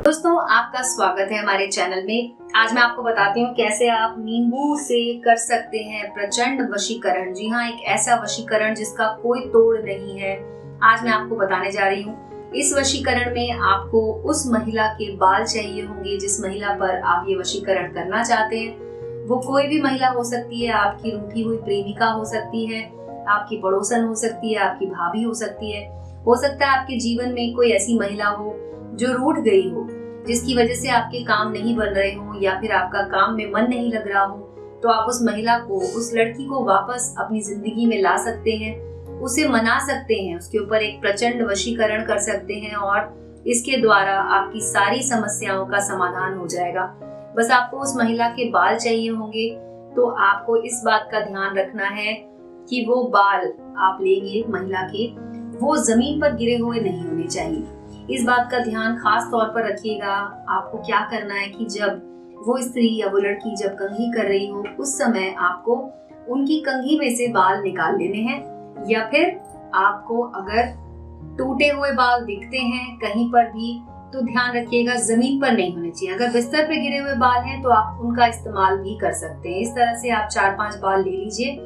दोस्तों, आपका स्वागत है हमारे चैनल में। आज मैं आपको बताती हूँ कैसे आप नींबू से कर सकते हैं प्रचंड वशीकरण। जी हाँ, एक ऐसा वशीकरण जिसका कोई तोड़ नहीं है। आज मैं आपको बताने जा रही हूँ। इस वशीकरण में आपको उस महिला के बाल चाहिए होंगे जिस महिला पर आप ये वशीकरण करना चाहते हैं। वो कोई भी महिला हो सकती है, आपकी रूठी हुई प्रेमिका हो सकती है, आपकी पड़ोसन हो सकती है, आपकी भाभी हो सकती है। हो सकता है आपके जीवन में कोई ऐसी महिला हो जो रूठ गई हो, जिसकी वजह से आपके काम नहीं बन रहे हो या फिर आपका काम में मन नहीं लग रहा हो। तो आप उस महिला को, उस लड़की को वापस अपनी जिंदगी में ला सकते हैं, उसे मना सकते हैं, उसके ऊपर एक प्रचंड वशीकरण कर सकते हैं और इसके द्वारा आपकी सारी समस्याओं का समाधान हो जाएगा। बस आपको उस महिला के बाल चाहिए होंगे। तो आपको इस बात का ध्यान रखना है कि वो बाल आप लेंगे महिला के, वो जमीन पर गिरे हुए नहीं होने चाहिए। इस बात का ध्यान खास तौर पर रखिएगा। आपको क्या करना है कि जब वो स्त्री या वो लड़की जब कंघी कर रही हो, उस समय आपको उनकी कंघी में से बाल निकाल लेने हैं। या फिर आपको अगर टूटे हुए बाल दिखते हैं कहीं पर भी, तो ध्यान रखिएगा जमीन पर नहीं होने चाहिए। अगर बिस्तर पे गिरे हुए बाल हैं तो आप उनका इस्तेमाल भी कर सकते हैं। इस तरह से आप 4-5 बाल ले लीजिए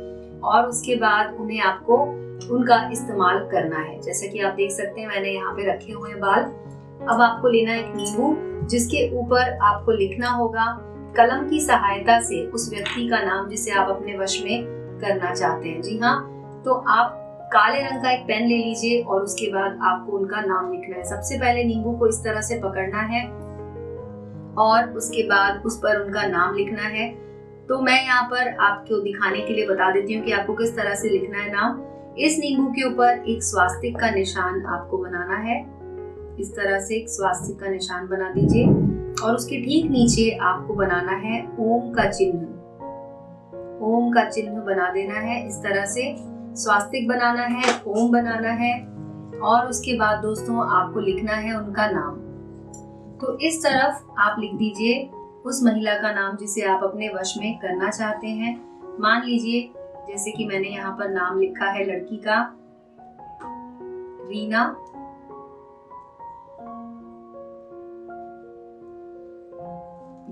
और उसके बाद उन्हें आपको उनका इस्तेमाल करना है। जैसे कि आप देख सकते हैं, मैंने यहाँ पे रखे हुए हैं बाल। अब आपको लेना है एक नींबू, जिसके ऊपर आपको लिखना होगा कलम की सहायता से उस व्यक्ति का नाम जिसे आप अपने वश में करना चाहते हैं। जी हाँ, तो आप काले रंग का एक पेन ले लीजिए और उसके बाद आपको उनका नाम लिखना है। सबसे पहले नींबू को इस तरह से पकड़ना है और उसके बाद उस पर उनका नाम लिखना है। तो मैं यहाँ पर आपको दिखाने के लिए बता देती हूँ कि आपको किस तरह से लिखना है नाम। इस नींबू के ऊपर एक स्वास्तिक का निशान आपको बनाना है। इस तरह से एक स्वास्तिक का निशान बना दीजिए और उसके ठीक नीचे आपको बनाना है ओम का चिन्ह। ओम का चिन्ह बना देना है। इस तरह से स्वास्तिक बनाना है, ओम बनाना है और उसके बाद दोस्तों आपको लिखना है उनका नाम। तो इस तरफ आप लिख दीजिए उस महिला का नाम जिसे आप अपने वश में करना चाहते हैं। मान लीजिए जैसे कि मैंने यहाँ पर नाम लिखा है लड़की का रीना।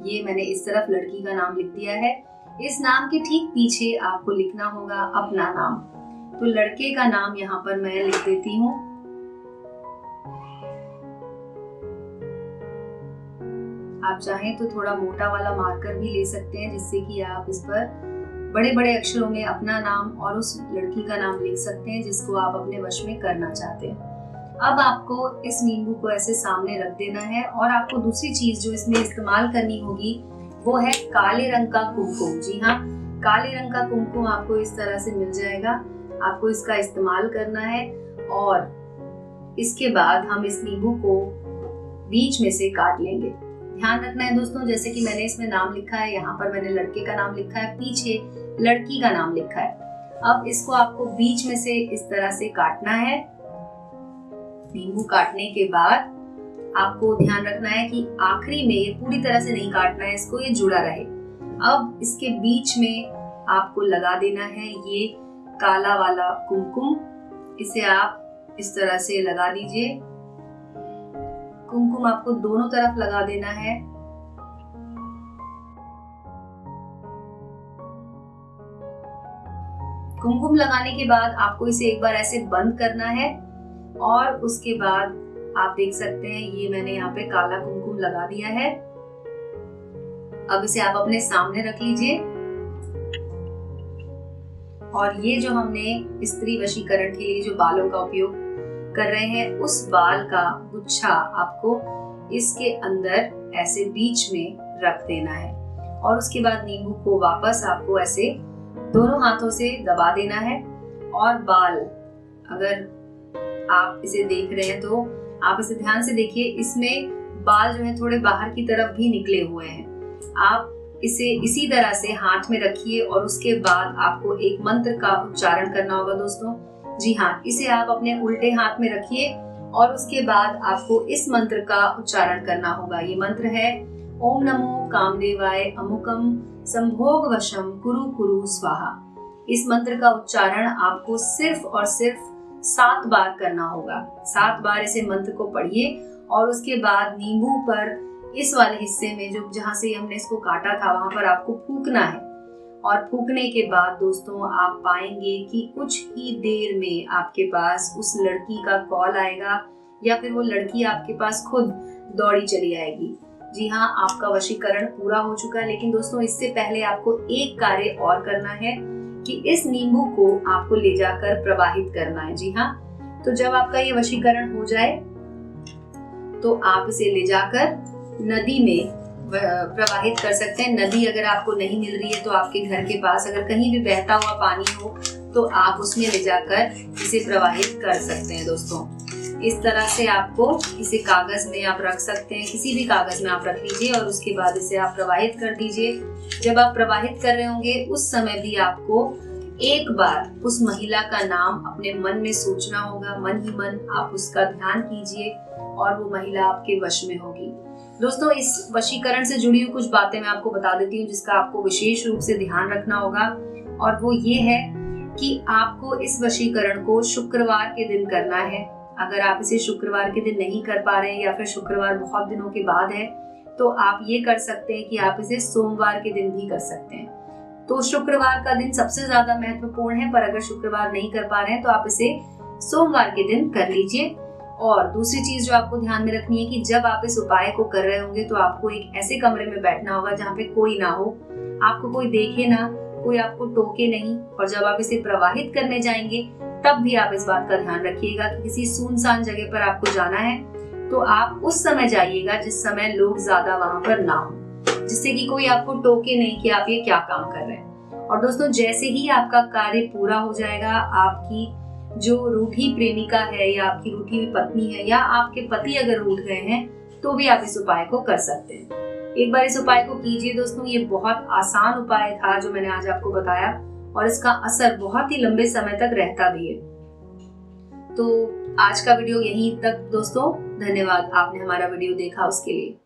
ये मैंने इस तरफ लड़की का नाम लिख दिया है। इस नाम के ठीक पीछे आपको लिखना होगा अपना नाम। तो लड़के का नाम यहाँ पर मैं लिख देती हूँ। आप चाहें तो थोड़ा मोटा वाला मार्कर भी ले सकते हैं, जिससे कि आप इस पर बड़े बड़े अक्षरों में अपना नाम और उस लड़की का नाम लिख सकते हैं जिसको आप अपने वश में करना चाहते हैं। अब आपको इस नींबू को ऐसे सामने रख देना है और आपको दूसरी चीज जो इसमें इस्तेमाल करनी होगी वो है काले रंग का कुमकुम। जी हाँ, काले रंग का कुमकुम आपको इस तरह से मिल जाएगा। आपको इसका इस्तेमाल करना है और इसके बाद हम इस नींबू को बीच में से काट लेंगे। ध्यान रखना है दोस्तों, जैसे कि मैंने इसमें नाम लिखा है, यहाँ पर मैंने लड़के का नाम लिखा है, पीछे लड़की का नाम लिखा है। अब इसको आपको बीच में से इस तरह से काटना है। नींबू काटने के बाद आपको ध्यान रखना है कि आखिरी में ये पूरी तरह से नहीं काटना है इसको, ये जुड़ा रहे। अब इसके बीच में आपको लगा देना है ये काला वाला कुमकुम। इसे आप इस तरह से लगा दीजिए। कुमकुम आपको दोनों तरफ लगा देना है। कुमकुम लगाने के बाद आपको इसे एक बार ऐसे बंद करना है और उसके बाद आप देख सकते हैं ये मैंने यहाँ पे काला कुमकुम लगा दिया है। अब इसे आप अपने सामने रख लीजिए और ये जो हमने स्त्री वशीकरण के लिए जो बालों का उपयोग कर रहे हैं, उस बाल का गुच्छा आपको इसके अंदर ऐसे बीच में रख देना है और उसके बाद नींबू को वापस आपको ऐसे दोनों हाथों से दबा देना है। और बाल, अगर आप इसे देख रहे हैं तो आप इसे ध्यान से देखिए, इसमें बाल जो है थोड़े बाहर की तरफ भी निकले हुए हैं। आप इसे इसी तरह से हाथ में रखिए और उसके बाद आपको एक मंत्र का उच्चारण करना होगा दोस्तों। जी हाँ, इसे आप अपने उल्टे हाथ में रखिए और उसके बाद आपको इस मंत्र का उच्चारण करना होगा। ये मंत्र है ओम नमो कामदेवाय अमुकम संभोग वशम कुरु कुरु स्वाहा। इस मंत्र का उच्चारण आपको सिर्फ और सिर्फ 7 बार करना होगा। 7 बार इसे मंत्र को पढ़िए और उसके बाद नींबू पर इस वाले हिस्से में जो जहाँ से हमने इसको काटा था वहां पर आपको फूकना है। और फूकने के बाद दोस्तों आप पाएंगे कि कुछ ही देर में आपके पास उस लड़की का कॉल आएगा या फिर वो लड़की आपके पास खुद दौड़ी चली आएगी। जी हाँ, आपका वशीकरण पूरा हो चुका है। लेकिन दोस्तों इससे पहले आपको एक कार्य और करना है कि इस नींबू को आपको ले जाकर प्रवाहित करना है। जी हाँ, तो जब आपका ये वशीकरण हो जाए तो आप इसे ले जाकर नदी में प्रवाहित कर सकते हैं। नदी अगर आपको नहीं मिल रही है तो आपके घर के पास अगर कहीं भी बहता हुआ पानी हो तो आप उसमें ले जाकर इसे प्रवाहित कर सकते हैं। दोस्तों इस तरह से आपको इसे कागज में आप रख सकते हैं, किसी भी कागज में आप रख लीजिए और उसके बाद इसे आप प्रवाहित कर दीजिए। जब आप प्रवाहित कर रहे होंगे उस समय भी आपको एक बार उस महिला का नाम अपने मन में सोचना होगा। मन ही मन आप उसका ध्यान कीजिए और वो महिला आपके वश में होगी। दोस्तों इस वशीकरण से जुड़ी हुई कुछ बातें मैं आपको बता देती हूँ जिसका आपको विशेष रूप से ध्यान रखना होगा, और वो ये है कि आपको इस वशीकरण को शुक्रवार के दिन करना है। अगर आप इसे शुक्रवार के दिन नहीं कर पा रहे हैं या फिर शुक्रवार बहुत दिनों के बाद है तो आप ये कर सकते हैं कि आप इसे सोमवार के दिन भी कर सकते हैं। तो शुक्रवार का दिन सबसे ज्यादा महत्वपूर्ण है, पर अगर शुक्रवार नहीं कर पा रहे हैं तो आप इसे सोमवार के दिन कर लीजिए। और दूसरी चीज जो आपको ध्यान में रखनी है कि जब आप इस उपाय को कर रहे होंगे तो आपको एक ऐसे कमरे में बैठना होगा जहाँ पे कोई ना हो, आपको कोई देखे ना, कोई आपको टोके नहीं। और जब आप इसे प्रवाहित करने जाएंगे तब भी आप इस बात का ध्यान रखिएगा कि किसी सुनसान जगह पर आपको जाना है तो आप उस समय जाइएगा जिस समय लोग ज्यादा वहां पर ना हो, जिससे कि कोई आपको टोके नहीं कि आप ये क्या काम कर रहे हैं। और दोस्तों जैसे ही आपका कार्य पूरा हो जाएगा, आपकी जो रूठी प्रेमिका है या आपकी रूठी हुई पत्नी है या आपके पति अगर रूठ गए हैं तो भी आप इस उपाय को कर सकते हैं। एक बार इस उपाय को कीजिए दोस्तों, ये बहुत आसान उपाय था जो मैंने आज आपको बताया और इसका असर बहुत ही लंबे समय तक रहता भी है। तो आज का वीडियो यहीं तक दोस्तों, धन्यवाद आपने हमारा वीडियो देखा उसके लिए।